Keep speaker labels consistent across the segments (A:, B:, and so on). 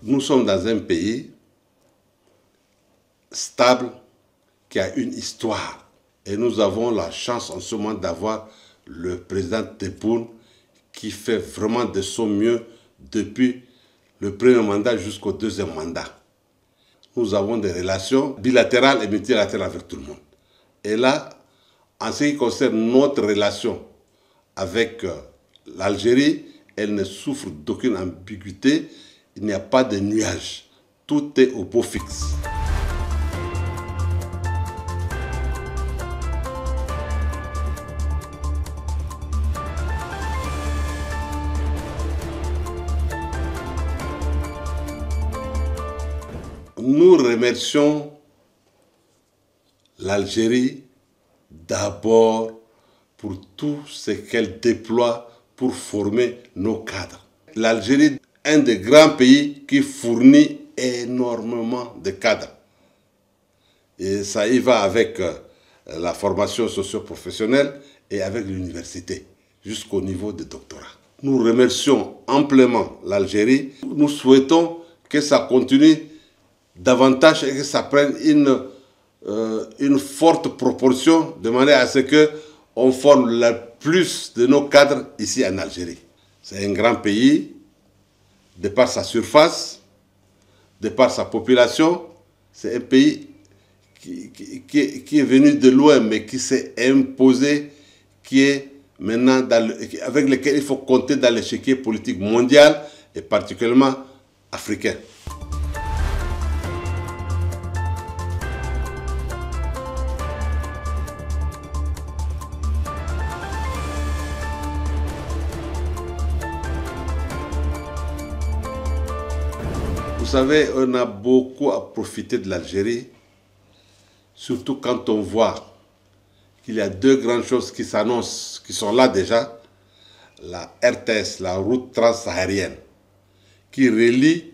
A: Nous sommes dans un pays stable qui a une histoire. Et nous avons la chance en ce moment d'avoir le président Tebboune qui fait vraiment de son mieux depuis le premier mandat jusqu'au deuxième mandat. Nous avons des relations bilatérales et multilatérales avec tout le monde. Et là, en ce qui concerne notre relation avec l'Algérie, elle ne souffre d'aucune ambiguïté, il n'y a pas de nuages, tout est au beau fixe. Nous remercions l'Algérie d'abord pour tout ce qu'elle déploie pour former nos cadres. L'Algérie est un des grands pays qui fournit énormément de cadres. Et ça y va avec la formation socio-professionnelle et avec l'université, jusqu'au niveau de doctorat. Nous remercions amplement l'Algérie. Nous souhaitons que ça continue davantage et que ça prenne une forte proportion de manière à ce qu'on forme le plus de nos cadres ici en Algérie. C'est un grand pays, de par sa surface, de par sa population. C'est un pays qui est venu de loin mais qui s'est imposé, qui est maintenant avec lequel il faut compter dans l'échiquier politique mondial et particulièrement africain. Vous savez, on a beaucoup à profiter de l'Algérie, surtout quand on voit qu'il y a deux grandes choses qui s'annoncent, qui sont là déjà. La RTS, la route transsaharienne, qui relie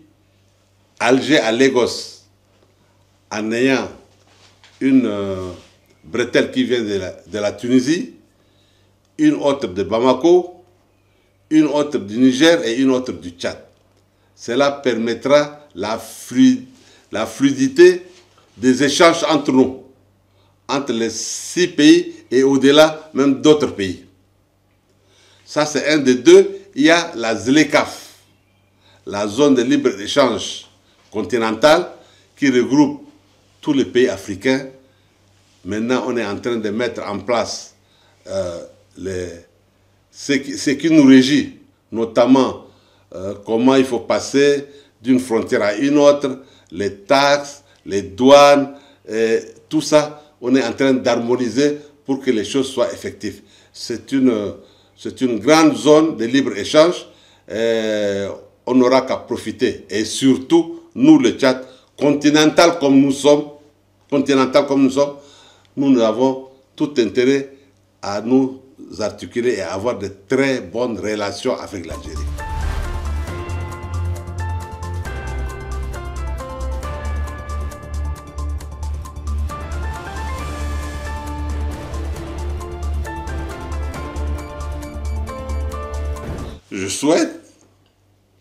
A: Alger à Lagos en ayant une bretelle qui vient de la Tunisie, une autre de Bamako, une autre du Niger et une autre du Tchad. Cela permettra la fluidité des échanges entre nous, entre les 6 pays et au-delà même d'autres pays. Ça c'est un des deux. Il y a la ZLECAf, la zone de libre-échange continentale qui regroupe tous les pays africains. Maintenant on est en train de mettre en place ce qui nous régit, notamment comment il faut passer d'une frontière à une autre, les taxes, les douanes, tout ça, on est en train d'harmoniser pour que les choses soient effectives. C'est une grande zone de libre-échange, on n'aura qu'à profiter. Et surtout, nous, le Tchad, continental comme nous sommes, nous avons tout intérêt à nous articuler et à avoir de très bonnes relations avec l'Algérie.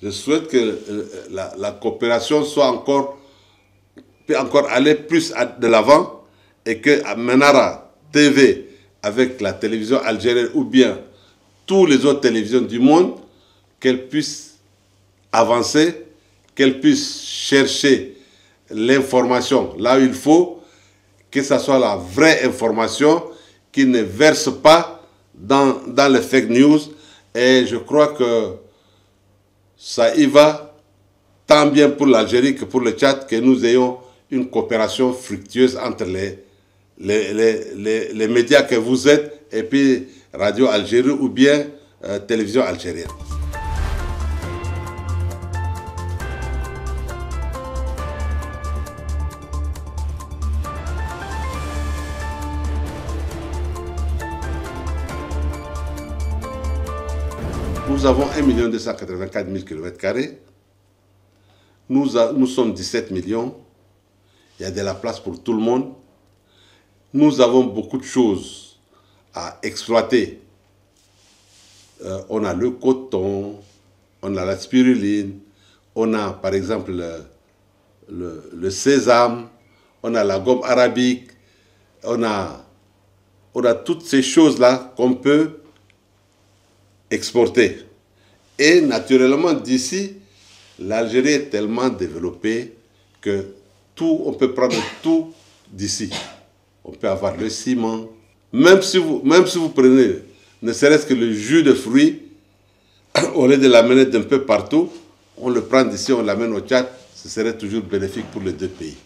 A: Je souhaite que la coopération peut encore aller plus de l'avant et que Menara TV, avec la télévision algérienne ou bien toutes les autres télévisions du monde, qu'elle puisse avancer, qu'elle puisse chercher l'information là où il faut, que ce soit la vraie information, qui ne verse pas dans les fake news. Et je crois que ça y va tant bien pour l'Algérie que pour le Tchad, que nous ayons une coopération fructueuse entre les médias que vous êtes et puis Radio Algérie ou bien Télévision algérienne. Nous avons 1 284 000 km². Nous sommes 17 millions. Il y a de la place pour tout le monde. Nous avons beaucoup de choses à exploiter. On a le coton, on a la spiruline, On a par exemple le sésame, on a la gomme arabique, on a toutes ces choses-là qu'on peut exporter. Et naturellement, d'ici, l'Algérie est tellement développée que on peut prendre tout d'ici. On peut avoir le ciment. Même si vous prenez, ne serait-ce que le jus de fruits, au lieu de l'amener d'un peu partout, on le prend d'ici, on l'amène au Tchad, ce serait toujours bénéfique pour les deux pays.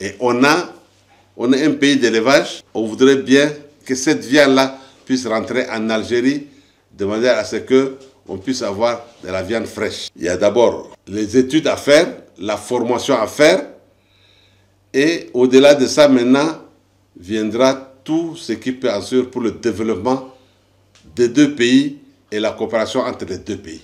A: Et on est un pays d'élevage, on voudrait bien que cette viande-là puisse rentrer en Algérie de manière à ce qu'on puisse avoir de la viande fraîche. Il y a d'abord les études à faire, la formation à faire, et au-delà de ça, maintenant, viendra tout ce qui peut assurer pour le développement des deux pays et la coopération entre les deux pays.